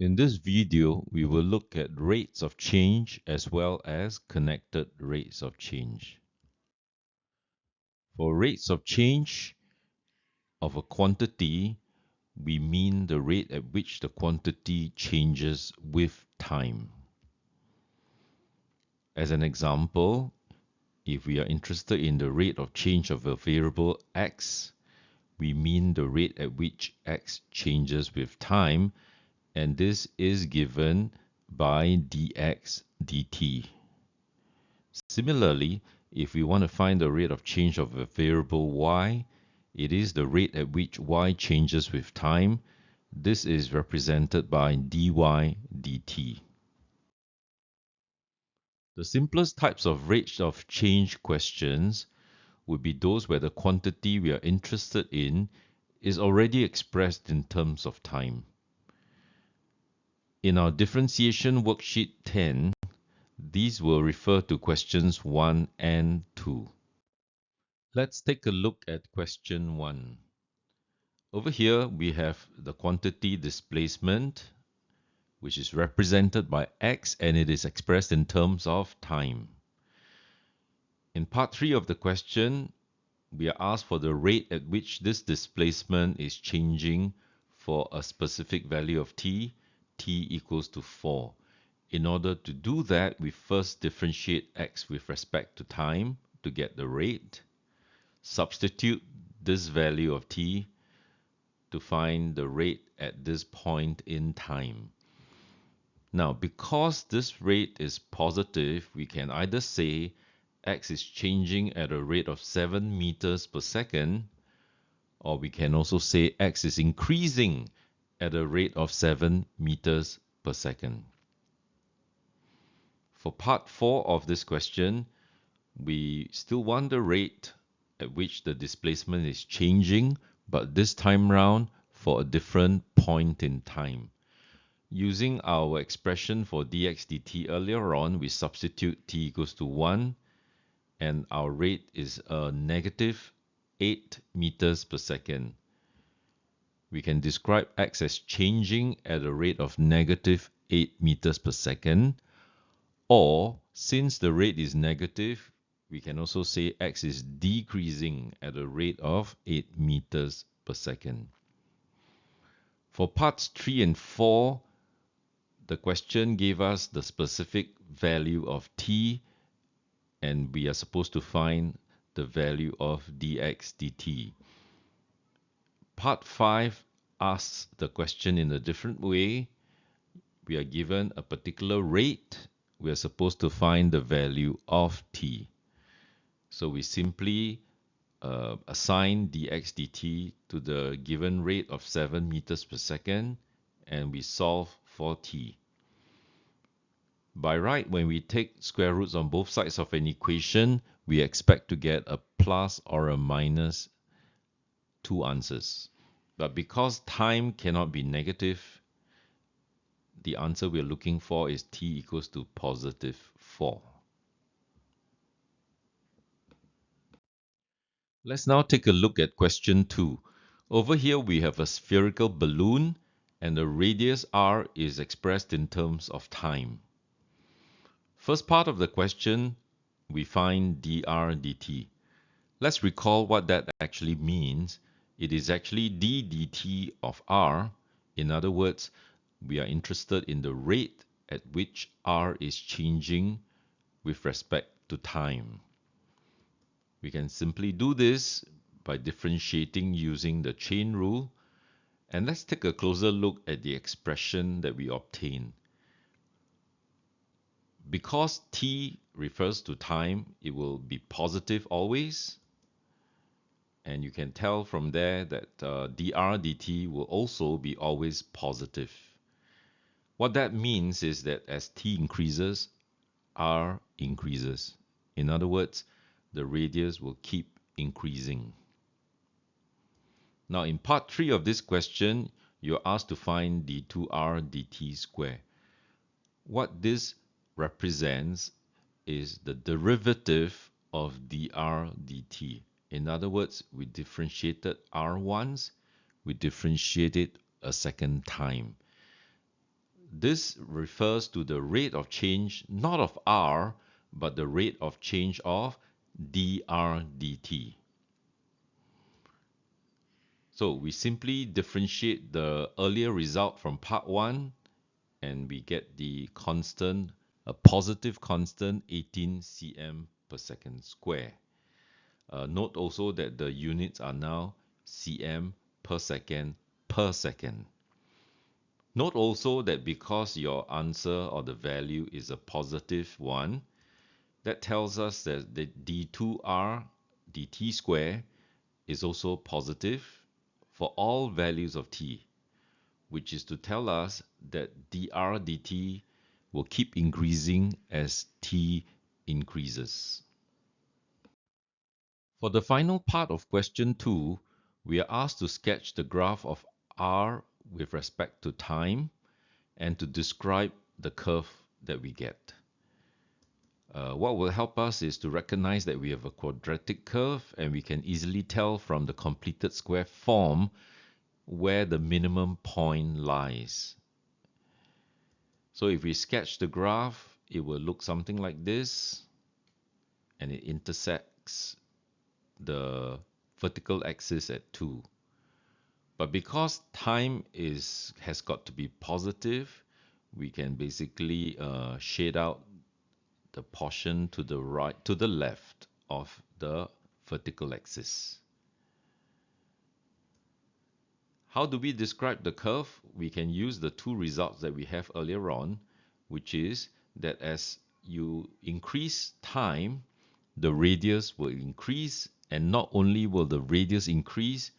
In this video, we will look at rates of change as well as connected rates of change. For rates of change of a quantity, we mean the rate at which the quantity changes with time. As an example, if we are interested in the rate of change of a variable x, we mean the rate at which x changes with time, and this is given by dx dt. Similarly, if we want to find the rate of change of a variable y, it is the rate at which y changes with time. This is represented by dy dt. The simplest types of rate of change questions would be those where the quantity we are interested in is already expressed in terms of time. In our differentiation worksheet 10, these will refer to questions 1 and 2. Let's take a look at question 1. Over here, we have the quantity displacement, which is represented by x, and it is expressed in terms of time. In part 3 of the question, we are asked for the rate at which this displacement is changing for a specific value of t equals to 4. In order to do that, we first differentiate x with respect to time to get the rate. Substitute this value of t to find the rate at this point in time. Now, because this rate is positive, we can either say x is changing at a rate of 7 meters per second, or we can also say x is increasing at a rate of 7 meters per second. For part 4 of this question, we still want the rate at which the displacement is changing, but this time round for a different point in time. Using our expression for dx dt earlier on, we substitute t equals to 1, and our rate is a negative 8 meters per second. We can describe x as changing at a rate of negative 8 meters per second, or since the rate is negative, we can also say x is decreasing at a rate of 8 meters per second. For parts 3 and 4, the question gave us the specific value of t, and we are supposed to find the value of dx dt. Part 5 asks the question in a different way. We are given a particular rate. We are supposed to find the value of t. So we simply assign dx dt to the given rate of 7 meters per second, and we solve for t. By right, when we take square roots on both sides of an equation, we expect to get a plus or a minus two answers. But because time cannot be negative, the answer we're looking for is t equals to positive 4. Let's now take a look at question 2. Over here we have a spherical balloon, and the radius r is expressed in terms of time. First part of the question, we find dr dt. Let's recall what that actually means. It is actually d dt of r. In other words, we are interested in the rate at which r is changing with respect to time. We can simply do this by differentiating using the chain rule. And let's take a closer look at the expression that we obtain. Because t refers to time, it will be positive always. And you can tell from there that dr dt will also be always positive. What that means is that as t increases, r increases. In other words, the radius will keep increasing. Now in part 3 of this question, you're asked to find d2r dt square. What this represents is the derivative of dr dt. In other words, we differentiated r once, we differentiate it a second time. This refers to the rate of change, not of r, but the rate of change of dr dt. So we simply differentiate the earlier result from part 1 and we get the constant, a positive constant 18 cm per second square. Note also that the units are now cm per second per second. Note also that because your answer or the value is a positive one, that tells us that the d2r dt square is also positive for all values of t, which is to tell us that dr dt will keep increasing as t increases. For the final part of question 2, we are asked to sketch the graph of r with respect to time and to describe the curve that we get. What will help us is to recognize that we have a quadratic curve and we can easily tell from the completed square form where the minimum point lies. So if we sketch the graph, it will look something like this, and it intersects the vertical axis at 2. But because time has got to be positive, we can basically shade out the portion to the right, to the left of the vertical axis. How do we describe the curve? We can use the two results that we have earlier on, which is that as you increase time, the radius will increase, and not only will the radius increase,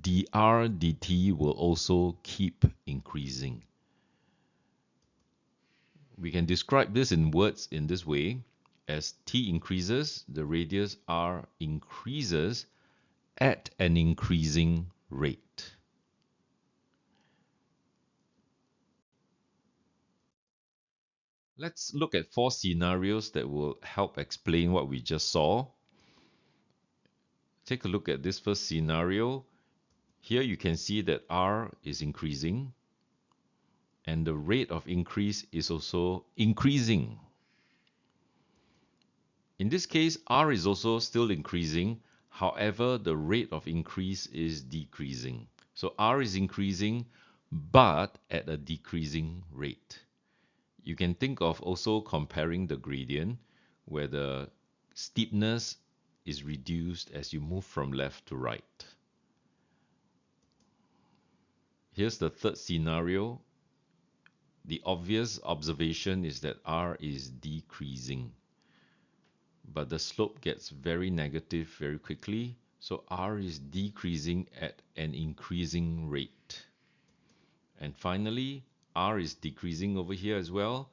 dr dt will also keep increasing. We can describe this in words in this way. As t increases, the radius r increases at an increasing rate. Let's look at 4 scenarios that will help explain what we just saw. Take a look at this first scenario. Here you can see that r is increasing and the rate of increase is also increasing. In this case, r is also still increasing. However, the rate of increase is decreasing. So r is increasing, but at a decreasing rate. You can think of also comparing the gradient, where the steepness is reduced as you move from left to right. Here's the third scenario. The obvious observation is that r is decreasing, but the slope gets very negative very quickly, so r is decreasing at an increasing rate. And finally, r is decreasing over here as well,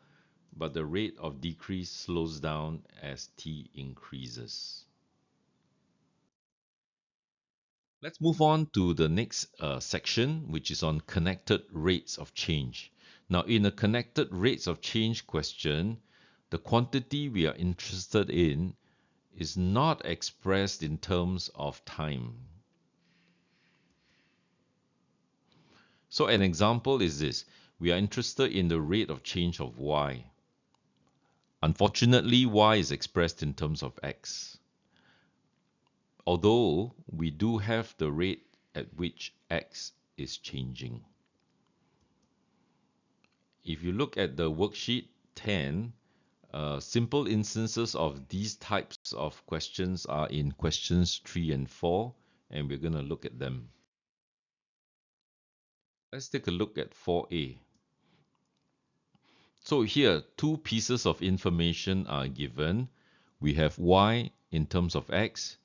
but the rate of decrease slows down as t increases. Let's move on to the next section, which is on connected rates of change. Now, in a connected rates of change question, the quantity we are interested in is not expressed in terms of time. So an example is this. We are interested in the rate of change of y. Unfortunately, y is expressed in terms of x. Although we do have the rate at which x is changing. If you look at the worksheet 10, simple instances of these types of questions are in questions 3 and 4, and we're going to look at them. Let's take a look at 4a. So here, two pieces of information are given. We have y in terms of x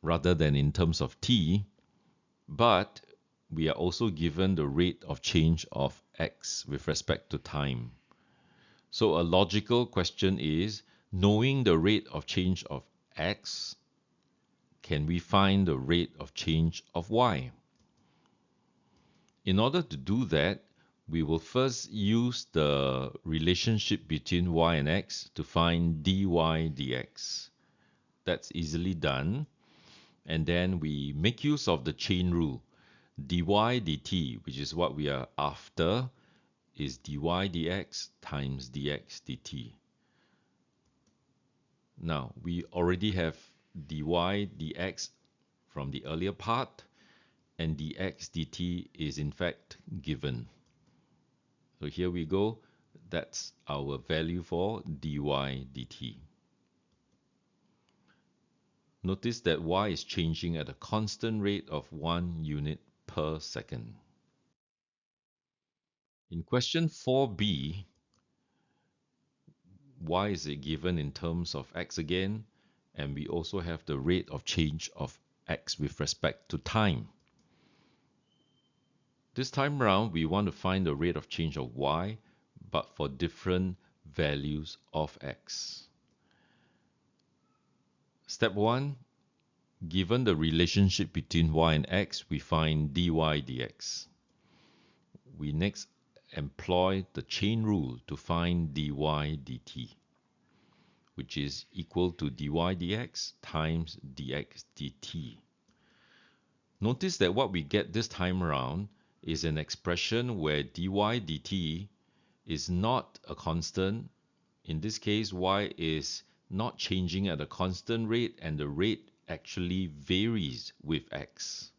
rather than in terms of t, but we are also given the rate of change of x with respect to time. So a logical question is, knowing the rate of change of x, can we find the rate of change of y? In order to do that, we will first use the relationship between y and x to find dy dx. That's easily done. And then we make use of the chain rule. Dy dt, which is what we are after, is dy dx times dx dt. Now, we already have dy dx from the earlier part, and dx dt is in fact given. So here we go. That's our value for dy dt. Notice that y is changing at a constant rate of 1 unit per second. In question 4b, y is given in terms of x again, and we also have the rate of change of x with respect to time. This time around, we want to find the rate of change of y, but for different values of x. Step 1, given the relationship between y and x, we find dy dx. We next employ the chain rule to find dy dt, which is equal to dy dx times dx dt. Notice that what we get this time around is an expression where dy dt is not a constant. In this case, y is not changing at a constant rate, and the rate actually varies with x.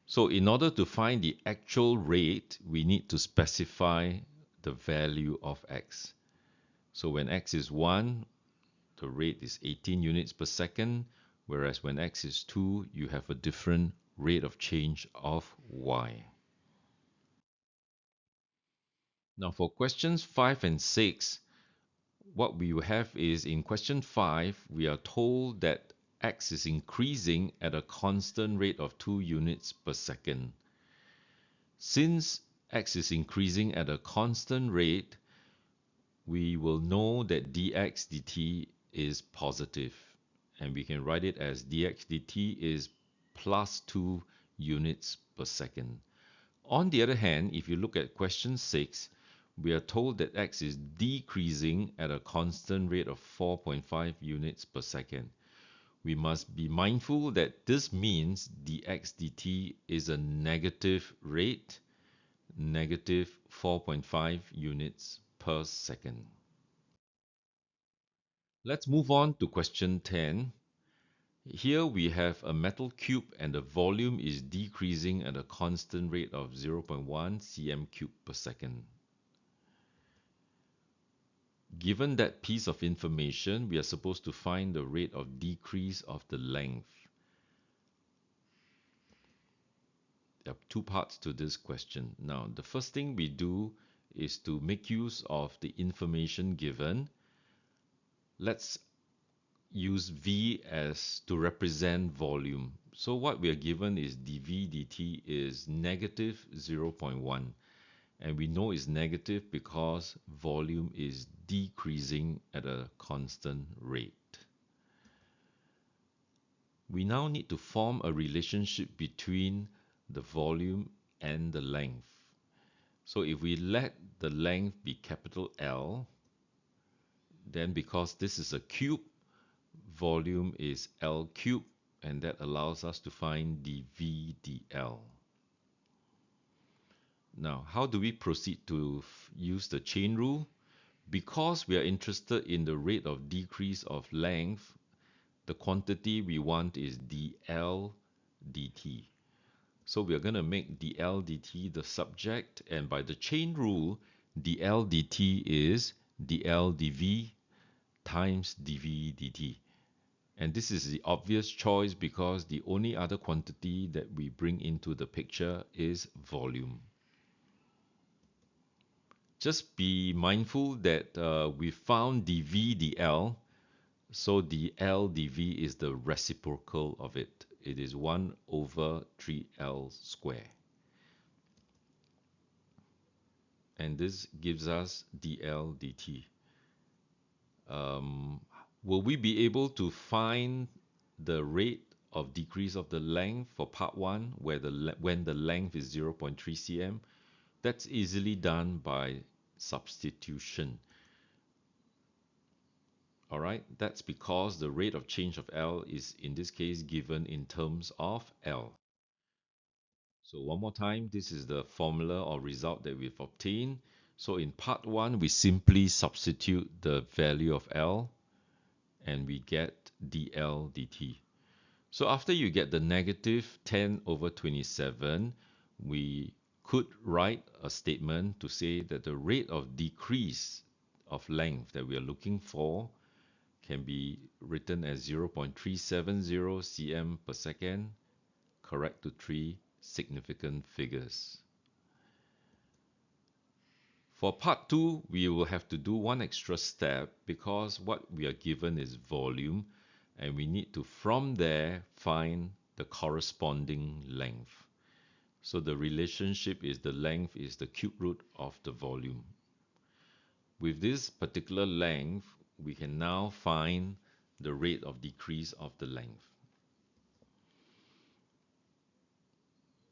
So in order to find the actual rate, we need to specify the value of x. So when x is 1, the rate is 18 units per second, whereas when x is 2, you have a different rate of change of y. Now for questions 5 and 6, what we have is in question 5, we are told that x is increasing at a constant rate of 2 units per second. Since x is increasing at a constant rate, we will know that dx dt is positive, and we can write it as dx dt is plus 2 units per second. On the other hand, if you look at question 6, we are told that x is decreasing at a constant rate of 4.5 units per second. We must be mindful that this means dx dt is a negative rate, negative 4.5 units per second. Let's move on to question 10. Here we have a metal cube and the volume is decreasing at a constant rate of 0.1 cm cube per second. Given that piece of information, we are supposed to find the rate of decrease of the length. There are two parts to this question. Now, the first thing we do is to make use of the information given. Let's use V as to represent volume. So what we are given is dV dt is negative 0.1. And we know it's negative because volume is decreasing at a constant rate. We now need to form a relationship between the volume and the length. So if we let the length be capital L, then because this is a cube, volume is L cubed, and that allows us to find dV dl. Now, how do we proceed to use the chain rule? Because we are interested in the rate of decrease of length, the quantity we want is dl dt. So we are going to make dl dt the subject, and by the chain rule, dl dt is dl dv times dv dt. And this is the obvious choice because the only other quantity that we bring into the picture is volume. Just be mindful that we found dV dl, so dl dv is the reciprocal of it. It is 1 over 3l square. And this gives us dl dt. Will we be able to find the rate of decrease of the length for part 1 when the length is 0.3 cm? That's easily done by substitution. All right, that's because the rate of change of L is in this case given in terms of L. So one more time, this is the formula or result that we've obtained. So in part 1, we simply substitute the value of L and we get dl dt. So after you get the negative 10 over 27, we could write a statement to say that the rate of decrease of length that we are looking for can be written as 0.370 cm per second, correct to 3 significant figures. For part 2, we will have to do one extra step because what we are given is volume and we need to from there find the corresponding length. So the relationship is the length is the cube root of the volume. With this particular length, we can now find the rate of decrease of the length.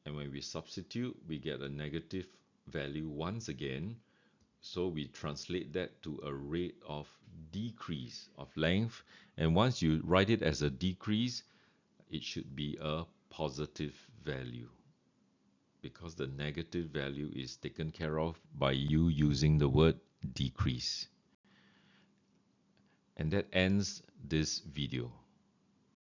And when we substitute, we get a negative value once again. So we translate that to a rate of decrease of length. And once you write it as a decrease, it should be a positive value because the negative value is taken care of by you using the word decrease. And that ends this video.